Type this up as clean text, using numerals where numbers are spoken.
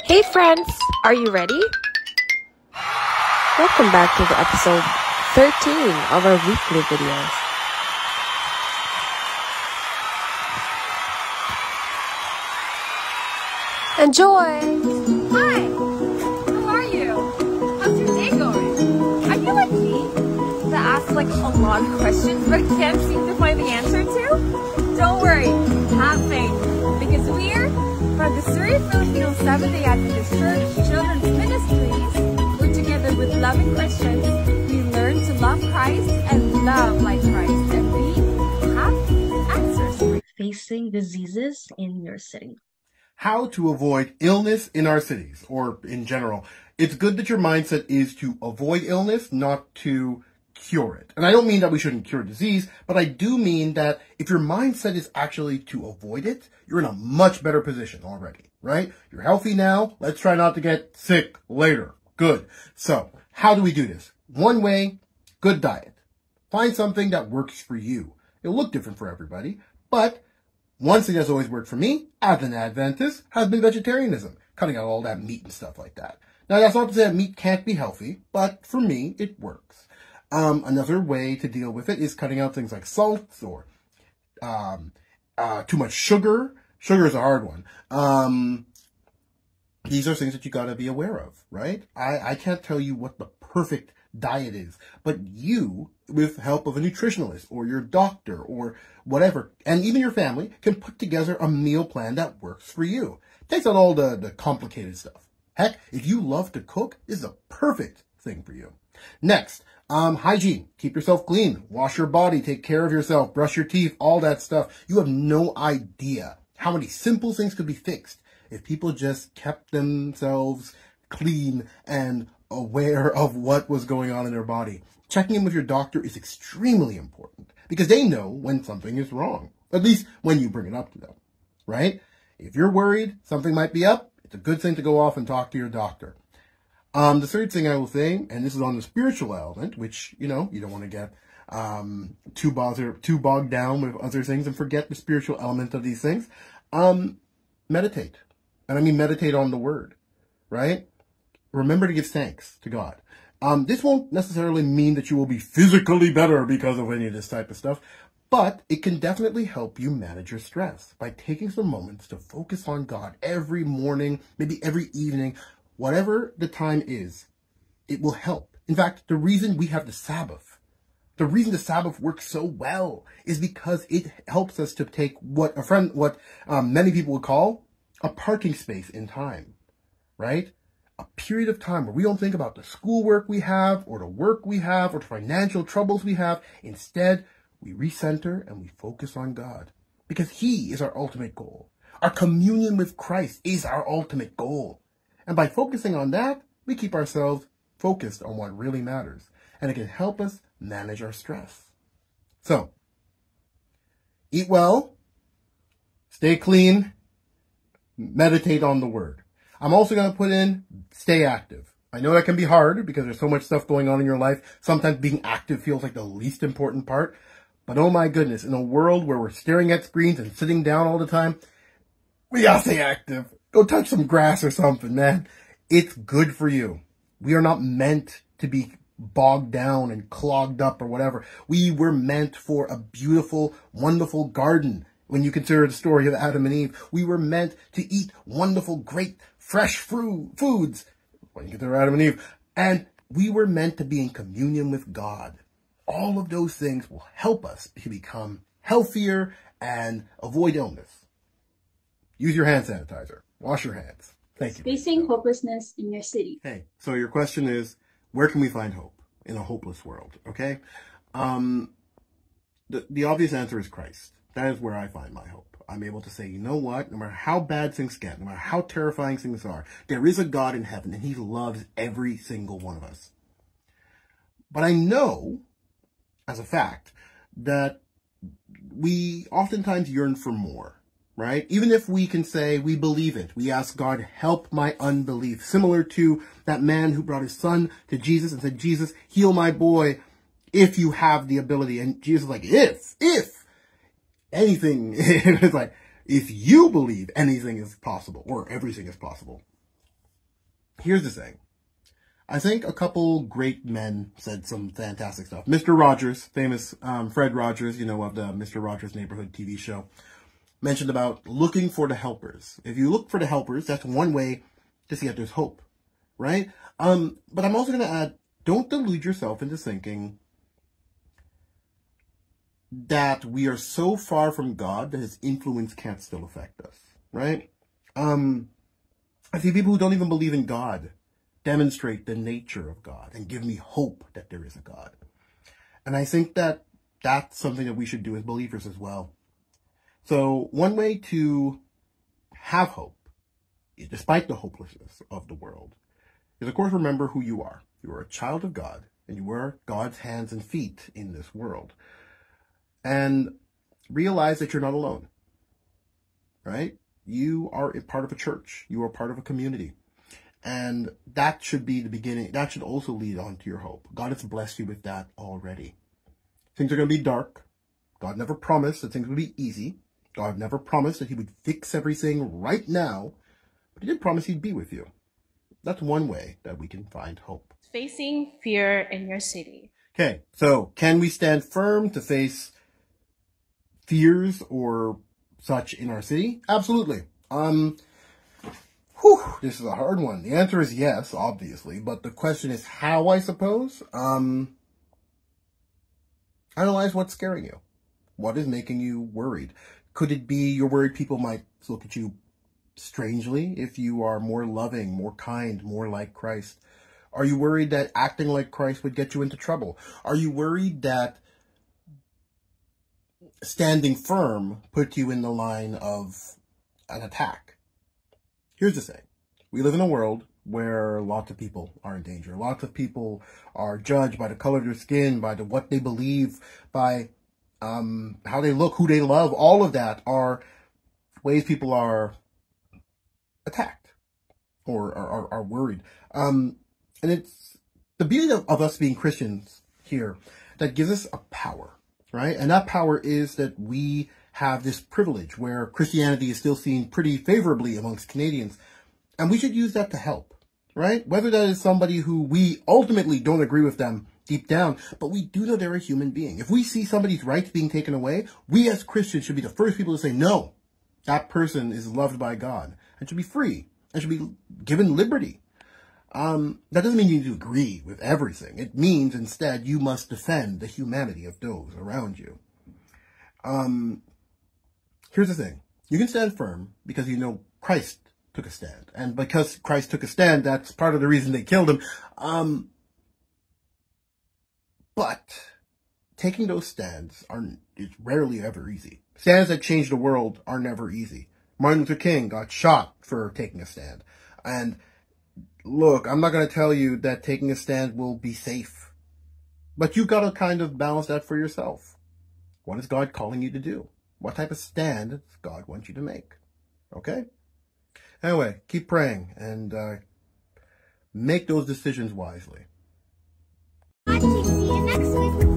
Hey friends, are you ready? Welcome back to the episode 13 of our weekly videos. Enjoy! Hi! How are you? How's your day going? Are you like me? That asks like a lot of questions but can't seem to find the answer to? Don't worry, have faith. Because we're from the Surrey, Filipino Seventh-day Adventist Church Children's Ministries. We're together with loving Christians. We learn to love Christ and love like Christ. And we have answers for facing diseases in your city. How to avoid illness in our cities, or in general. It's good that your mindset is to avoid illness, not to cure it. And I don't mean that we shouldn't cure disease, but I do mean that if your mindset is actually to avoid it, you're in a much better position already, right? You're healthy now. Let's try not to get sick later. Good. So how do we do this? One way, good diet. Find something that works for you. It'll look different for everybody, but one thing that's always worked for me, as an Adventist, has been vegetarianism, cutting out all that meat and stuff like that. Now, that's not to say that meat can't be healthy, but for me, it works. Another way to deal with it is cutting out things like salts or too much sugar. Sugar is a hard one. These are things that you got to be aware of, right? I can't tell you what the perfect diet is, but you, with help of a nutritionalist or your doctor or whatever, and even your family, can put together a meal plan that works for you. Takes out all the complicated stuff. Heck, if you love to cook, this is a perfect thing for you. Next, hygiene. Keep yourself clean. Wash your body. Take care of yourself. Brush your teeth. All that stuff. You have no idea how many simple things could be fixed if people just kept themselves clean and aware of what was going on in their body. Checking in with your doctor is extremely important because they know when something is wrong, at least when you bring it up to them, right? If you're worried something might be up, it's a good thing to go off and talk to your doctor. The third thing I will say, and this is on the spiritual element, which, you don't want to get too bogged down with other things and forget the spiritual element of these things. Meditate. And I mean meditate on the word, right? Remember to give thanks to God. This won't necessarily mean that you will be physically better because of any of this type of stuff, but it can definitely help you manage your stress by taking some moments to focus on God every morning, maybe every evening, whatever the time is. It will help. In fact, the reason we have the Sabbath, the reason the Sabbath works so well is because it helps us to take what many people would call a parking space in time, right? A period of time where we don't think about the schoolwork we have or the work we have or the financial troubles we have. Instead, we recenter and we focus on God because He is our ultimate goal. Our communion with Christ is our ultimate goal. And by focusing on that, we keep ourselves focused on what really matters. And it can help us manage our stress. So, eat well, stay clean, meditate on the word. I'm also going to put in stay active. I know that can be hard because there's so much stuff going on in your life. Sometimes being active feels like the least important part. But oh my goodness, in a world where we're staring at screens and sitting down all the time, we gotta stay active. Go touch some grass or something, man. It's good for you. We are not meant to be bogged down and clogged up or whatever. We were meant for a beautiful, wonderful garden. When you consider the story of Adam and Eve, we were meant to eat wonderful, great, fresh foods. When you consider Adam and Eve, and we were meant to be in communion with God. All of those things will help us to become healthier and avoid illness. Use your hand sanitizer. Wash your hands. Thank you. Facing hopelessness in your city. Hey, so your question is, where can we find hope in a hopeless world? Okay. The obvious answer is Christ. That is where I find my hope. I'm able to say, you know what? No matter how bad things get, no matter how terrifying things are, there is a God in heaven and He loves every single one of us. But I know, as a fact, that we oftentimes yearn for more, right? Even if we can say we believe it, we ask God, help my unbelief. Similar to that man who brought his son to Jesus and said, Jesus, heal my boy if you have the ability. And Jesus is like, if anything, it's like, if you believe anything is possible or everything is possible. Here's the thing. I think a couple great men said some fantastic stuff. Mr. Rogers, famous Fred Rogers, of the Mr. Rogers Neighborhood TV show, mentioned about looking for the helpers. If you look for the helpers, that's one way to see that there's hope, right? But I'm also going to add, don't delude yourself into thinking that we are so far from God that his influence can't still affect us, right? I see people who don't even believe in God demonstrate the nature of God and give me hope that there is a God. And I think that that's something that we should do as believers as well. So one way to have hope, despite the hopelessness of the world, is of course remember who you are. You are a child of God, and you are God's hands and feet in this world. And realize that you're not alone, right? You are a part of a church. You are part of a community. And that should be the beginning. That should also lead on to your hope. God has blessed you with that already. Things are going to be dark. God never promised that things would be easy. God never promised that he would fix everything right now. But he did promise he'd be with you. That's one way that we can find hope. Facing fear in your city. Okay, so can we stand firm to face fears or such in our city? Absolutely. This is a hard one. The answer is yes, obviously, but the question is how, I suppose. Analyze what's scaring you. What is making you worried? Could it be you're worried people might look at you strangely if you are more loving, more kind, more like Christ? Are you worried that acting like Christ would get you into trouble? Are you worried that standing firm put you in the line of an attack? Here's the thing. We live in a world where lots of people are in danger. Lots of people are judged by the color of their skin, by what they believe, by how they look, who they love. All of that are ways people are attacked or are worried. And it's the beauty of us being Christians here that gives us a power, right? And that power is that we have this privilege where Christianity is still seen pretty favorably amongst Canadians. And we should use that to help, right? Whether that is somebody who we ultimately don't agree with them deep down, but we do know they're a human being. If we see somebody's rights being taken away, we as Christians should be the first people to say, no, that person is loved by God and should be free and should be given liberty. That doesn't mean you need to agree with everything. It means instead you must defend the humanity of those around you. Here's the thing. You can stand firm because you know Christ took a stand. And because Christ took a stand, that's part of the reason they killed him. But taking those stands is rarely ever easy. Stands that change the world are never easy. Martin Luther King got shot for taking a stand. And look, I'm not going to tell you that taking a stand will be safe. But you've got to kind of balance that for yourself. What is God calling you to do? What type of stand does God want you to make? Okay? Anyway, keep praying and make those decisions wisely. See you next week.